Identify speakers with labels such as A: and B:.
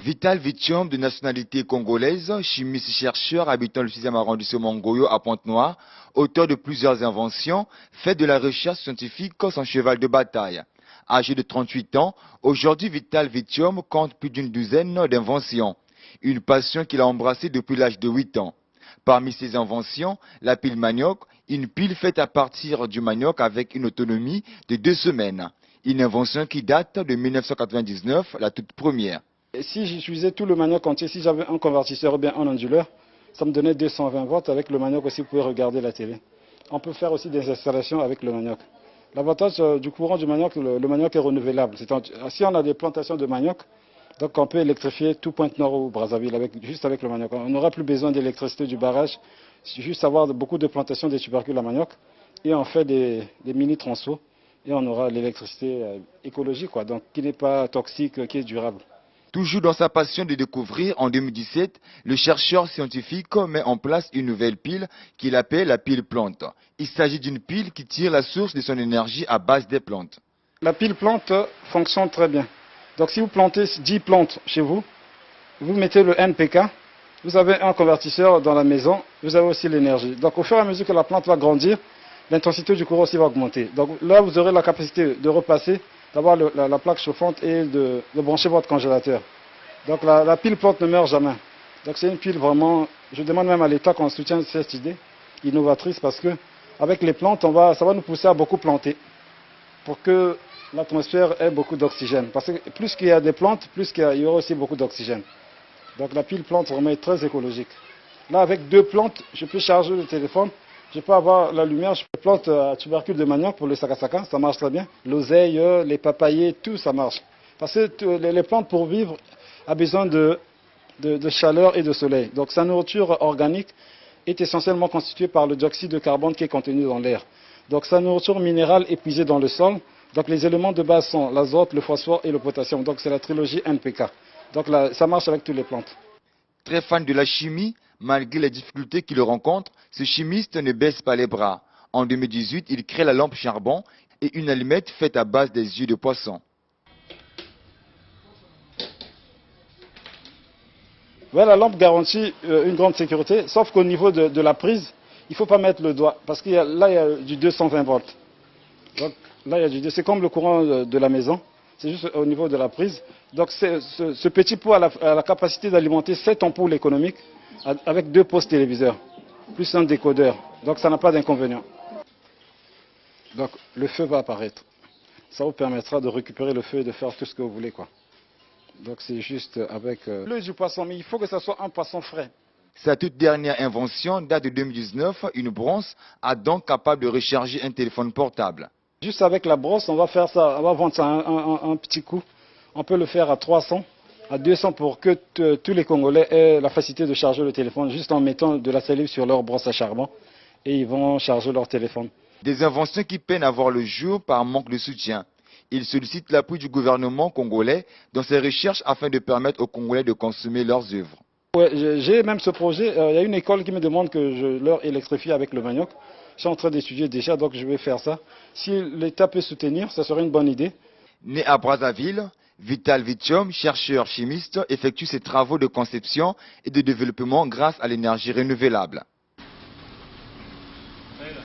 A: Vital Vitium, de nationalité congolaise, chimiste-chercheur habitant le 6e arrondissement Ngoyo à Pointe-Noire, auteur de plusieurs inventions, fait de la recherche scientifique son cheval de bataille. Âgé de 38 ans, aujourd'hui Vital Vitium compte plus d'une douzaine d'inventions. Une passion qu'il a embrassée depuis l'âge de 8 ans. Parmi ses inventions, la pile manioc, une pile faite à partir du manioc avec une autonomie de 2 semaines. Une invention qui date de 1999, la toute première.
B: Si j'utilisais tout le manioc entier, si j'avais un convertisseur ou bien un onduleur, ça me donnait 220 volts. Avec le manioc aussi, vous pouvez regarder la télé. On peut faire aussi des installations avec le manioc. L'avantage du courant du manioc, le manioc est renouvelable. Si on a des plantations de manioc, donc on peut électrifier tout Pointe-Noire ou Brazzaville juste avec le manioc. On n'aura plus besoin d'électricité du barrage, juste avoir beaucoup de plantations de tubercules à manioc. Et on fait des mini-transfos et on aura l'électricité écologique, donc qui n'est pas toxique, qui est durable.
A: Toujours dans sa passion de découvrir, en 2017, le chercheur scientifique met en place une nouvelle pile qu'il appelle la pile plante. Il s'agit d'une pile qui tire la source de son énergie à base des plantes.
B: La pile plante fonctionne très bien. Donc si vous plantez 10 plantes chez vous, vous mettez le NPK, vous avez un convertisseur dans la maison, vous avez aussi l'énergie. Donc au fur et à mesure que la plante va grandir, l'intensité du courant aussi va augmenter. Donc là, vous aurez la capacité de repasser, d'avoir la plaque chauffante et de brancher votre congélateur. Donc la pile plante ne meurt jamais. Donc c'est une pile vraiment, je demande même à l'État qu'on soutienne cette idée innovatrice parce que avec les plantes, ça va nous pousser à beaucoup planter pour que l'atmosphère ait beaucoup d'oxygène. Parce que plus qu'il y a des plantes, plus il y aura aussi beaucoup d'oxygène. Donc la pile plante vraiment est très écologique. Là, avec 2 plantes, je peux charger le téléphone. Je peux avoir la lumière, je peux planter à tubercule de manioc pour le sakasaka, ça marche très bien. L'oseille, les papayers, tout ça marche. Parce que les plantes pour vivre ont besoin de chaleur et de soleil. Donc sa nourriture organique est essentiellement constituée par le dioxyde de carbone qui est contenu dans l'air. Donc sa nourriture minérale est puisée dans le sol. Donc les éléments de base sont l'azote, le phosphore et le potassium. Donc c'est la trilogie NPK. Donc là, ça marche avec toutes les plantes.
A: Très fan de la chimie, malgré les difficultés qu'il rencontre, ce chimiste ne baisse pas les bras. En 2018, il crée la lampe charbon et une allumette faite à base des yeux de poisson.
B: Ouais, la lampe garantit une grande sécurité, sauf qu'au niveau de la prise, il ne faut pas mettre le doigt, parce qu'il y a du 220 volts. Donc là, c'est comme le courant de la maison, c'est juste au niveau de la prise. Donc ce petit pot a la capacité d'alimenter 7 ampoules économiques avec 2 postes téléviseurs, plus un décodeur. Donc ça n'a pas d'inconvénient. Donc le feu va apparaître. Ça vous permettra de récupérer le feu et de faire tout ce que vous voulez, Donc c'est juste avec l'œil du poisson, mais il faut que ce soit un poisson frais.
A: Sa toute dernière invention date de 2019, une brosse à dents capable de recharger un téléphone portable.
B: Juste avec la brosse, on va faire ça, on va vendre ça un petit coup. On peut le faire à 300, à 200 pour que tous les Congolais aient la facilité de charger le téléphone juste en mettant de la salive sur leur brosse à charbon et ils vont charger leur téléphone.
A: Des inventions qui peinent à voir le jour par manque de soutien. Il sollicite l'appui du gouvernement congolais dans ses recherches afin de permettre aux Congolais de consommer leurs œuvres.
B: Ouais, j'ai même ce projet. Il y a une école qui me demande que je leur électrifie avec le manioc. Je suis en train d'étudier déjà, donc je vais faire ça. Si l'État peut soutenir, ça serait une bonne idée.
A: Né à Brazzaville, Vital Vitium, chercheur chimiste, effectue ses travaux de conception et de développement grâce à l'énergie renouvelable.